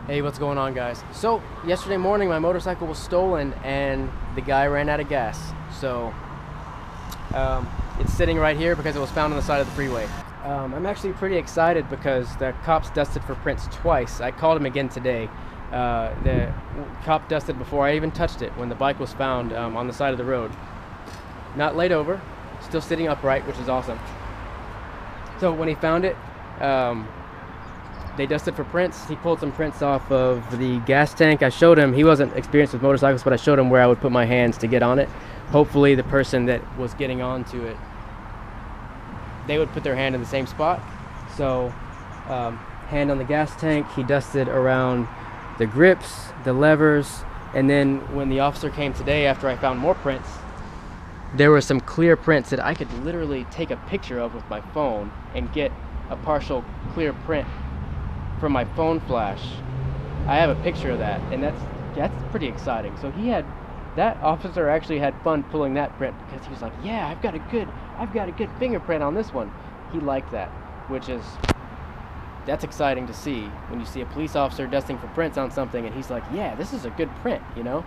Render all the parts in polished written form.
Hey, what's going on, guys? So, yesterday morning my motorcycle was stolen and the guy ran out of gas. So, it's sitting right here because it was found on the side of the freeway. I'm actually pretty excited because the cops dusted for prints twice. I called him again today. The cop dusted before I even touched it when the bike was found on the side of the road. Not laid over, still sitting upright, which is awesome. So, when he found it, they dusted for prints. He pulled some prints off of the gas tank. I showed him, he wasn't experienced with motorcycles, but I showed him where I would put my hands to get on it. Hopefully the person that was getting onto it, they would put their hand in the same spot. So, hand on the gas tank, he dusted around the grips, the levers, and then when the officer came today after I found more prints, there were some clear prints that I could literally take a picture of with my phone and get a partial clear print from my phone flash. I have a picture of that, and that's pretty exciting. So that officer actually had fun pulling that print because he was like, yeah, I've got a good fingerprint on this one. He liked that, that's exciting to see when you see a police officer dusting for prints on something and he's like, yeah, this is a good print, you know?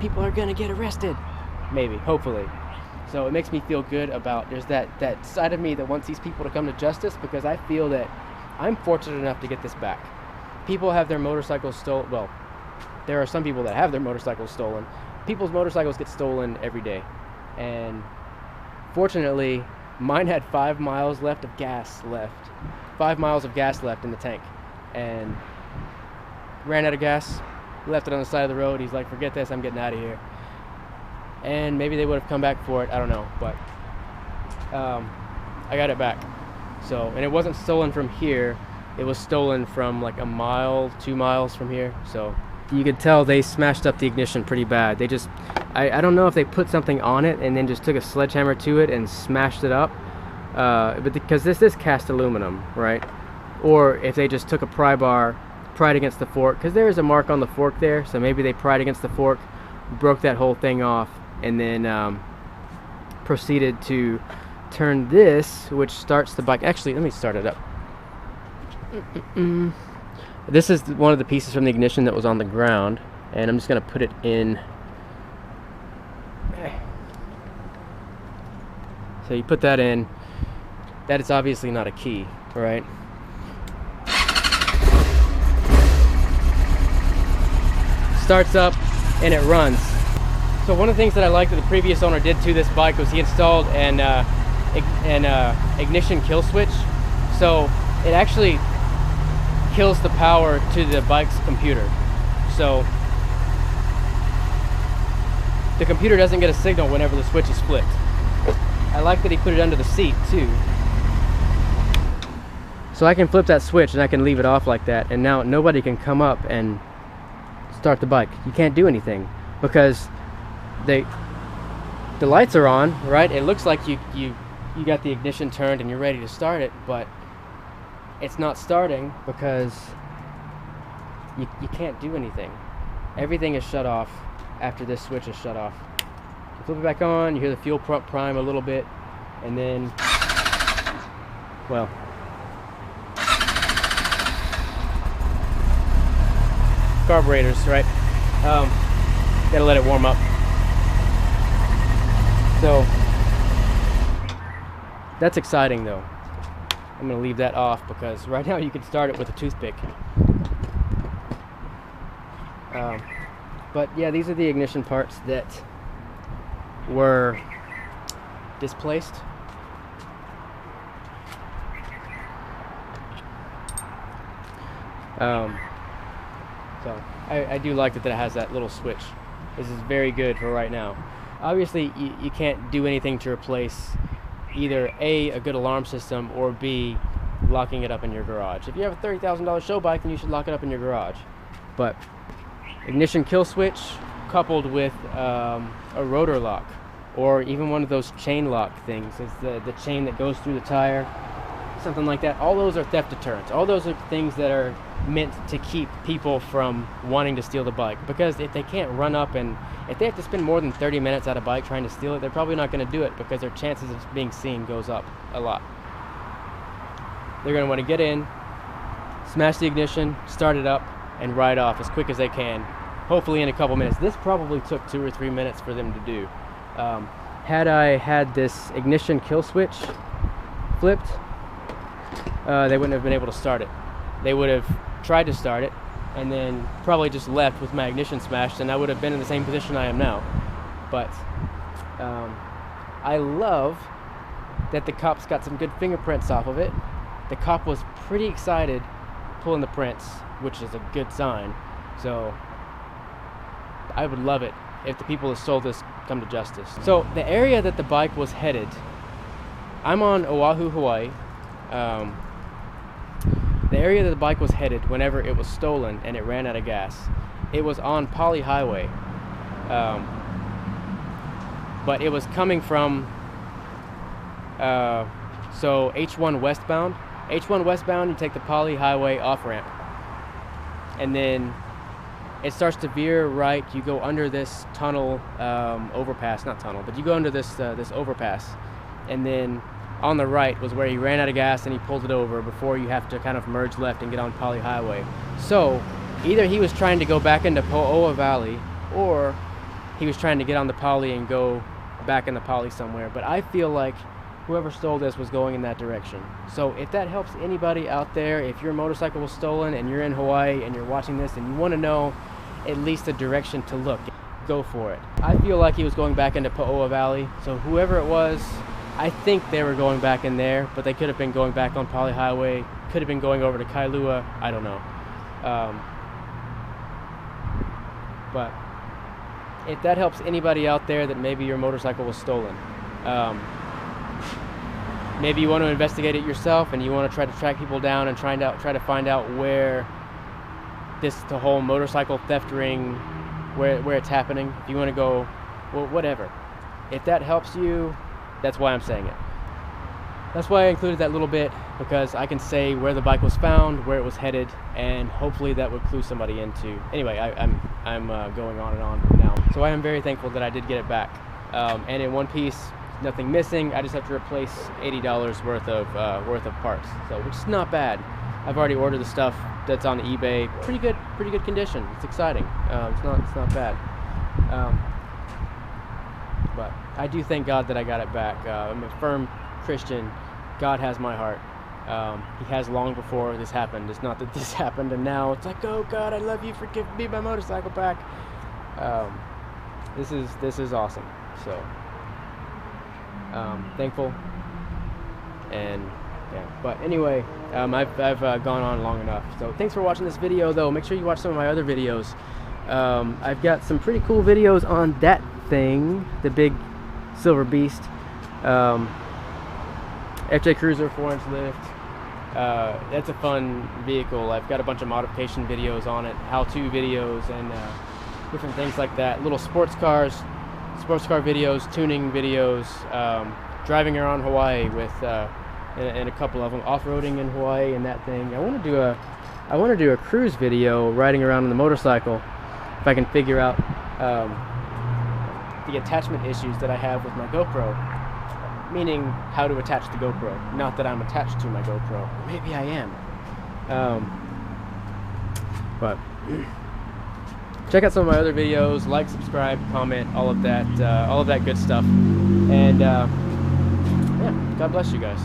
People are gonna get arrested. Maybe, hopefully. So it makes me feel good about, there's that side of me that wants these people to come to justice, because I feel that I'm fortunate enough to get this back. People have their motorcycles stolen. Well, there are some people that have their motorcycles stolen. People's motorcycles get stolen every day. And fortunately, mine had 5 miles left of gas left. 5 miles of gas left in the tank. And ran out of gas, left it on the side of the road. He's like, forget this, I'm getting out of here. And maybe they would have come back for it, I don't know. But I got it back. So, and it wasn't stolen from here, it was stolen from like a mile, 2 miles from here. So you could tell they smashed up the ignition pretty bad. They just, I don't know if they put something on it and then just took a sledgehammer to it and smashed it up, but because this is cast aluminum, right? Or if they just took a pry bar, pried against the fork, because there is a mark on the fork there, so maybe they pried against the fork, broke that whole thing off, and then proceeded to turn this, which starts the bike. Actually, let me start it up. This is one of the pieces from the ignition that was on the ground, and I'm just going to put it in. So you put that in. That is obviously not a key, right? Starts up and it runs. So one of the things that I liked that the previous owner did to this bike was he installed an ignition kill switch. So it actually kills the power to the bike's computer. So the computer doesn't get a signal whenever the switch is flipped. I like that he put it under the seat too. So I can flip that switch and I can leave it off like that, and now nobody can come up and start the bike. You can't do anything because the lights are on, right? It looks like you got the ignition turned and you're ready to start it, but it's not starting because you can't do anything. Everything is shut off after this switch is shut off. You flip it back on, you hear the fuel pump prime a little bit, and then, well, carburetors, right? Gotta let it warm up. So that's exciting though. I'm gonna leave that off because right now you can start it with a toothpick. But yeah, these are the ignition parts that were displaced. So I do like that it has that little switch. This is very good for right now. Obviously, you can't do anything to replace either a good alarm system, or B, locking it up in your garage. If you have a $30,000 show bike, then you should lock it up in your garage. But ignition kill switch coupled with a rotor lock, or even one of those chain lock things. It's the chain that goes through the tire, something like that. All those are theft deterrents. All those are things that are meant to keep people from wanting to steal the bike, because if they can't run up and if they have to spend more than 30 minutes at a bike trying to steal it, they're probably not going to do it because their chances of being seen goes up a lot. They're going to want to get in, smash the ignition, start it up, and ride off as quick as they can, hopefully in a couple minutes. This probably took 2 or 3 minutes for them to do. Had I had this ignition kill switch flipped, they wouldn't have been able to start it. They would have tried to start it and then probably just left with my ignition smashed, and I would have been in the same position I am now. But I love that the cops got some good fingerprints off of it. The cop was pretty excited pulling the prints, which is a good sign. So I would love it if the people that stole this come to justice. So the area that the bike was headed, I'm on Oahu, Hawaii. The area that the bike was headed whenever it was stolen and it ran out of gas, it was on Poly Highway. But it was coming from so H1 westbound. H1 westbound, you take the Poly Highway off-ramp, and then it starts to veer right. You go under this tunnel, overpass, not tunnel, but you go under this this overpass, and then on the right was where he ran out of gas and he pulled it over before you have to kind of merge left and get on Poly Highway. So either he was trying to go back into Po'oa Valley, or he was trying to get on the Poly and go back in the Poly somewhere. But I feel like whoever stole this was going in that direction. So if that helps anybody out there, if your motorcycle was stolen and you're in Hawaii and you're watching this and you want to know at least a direction to look, go for it. I feel like he was going back into Po'oa Valley. So whoever it was, I think they were going back in there, but they could have been going back on Poly Highway, could have been going over to Kailua, I don't know. But if that helps anybody out there that maybe your motorcycle was stolen, maybe you want to investigate it yourself and you want to try to track people down and try to find out where the whole motorcycle theft ring, where it's happening. If you want to go, well, whatever. If that helps you, that's why I'm saying it. That's why I included that little bit, because I can say where the bike was found, where it was headed, and hopefully that would clue somebody into. Anyway, I'm going on and on now. So I am very thankful that I did get it back, and in one piece, nothing missing. I just have to replace $80 worth of parts, so which is not bad. I've already ordered the stuff that's on eBay. Pretty good condition. It's exciting. It's not bad. But I do thank God that I got it back. I'm a firm Christian. God has my heart. He has long before this happened. It's not that this happened and now it's like, oh God, I love you for giving me my motorcycle back. This is awesome. So thankful. And yeah. But anyway, I've gone on long enough. So thanks for watching this video, though. Make sure you watch some of my other videos. I've got some pretty cool videos on that thing, the big silver beast, FJ Cruiser 4-inch lift. That's a fun vehicle. I've got a bunch of modification videos on it, how-to videos, and different things like that. Little sports car videos, tuning videos, driving around Hawaii with and a couple of them, off-roading in Hawaii and that thing. I want to do a cruise video riding around on the motorcycle, if I can figure out the attachment issues that I have with my GoPro, meaning how to attach the GoPro. Not that I'm attached to my GoPro. Maybe I am. But check out some of my other videos. Like, subscribe, comment, all of that good stuff. And yeah, God bless you guys.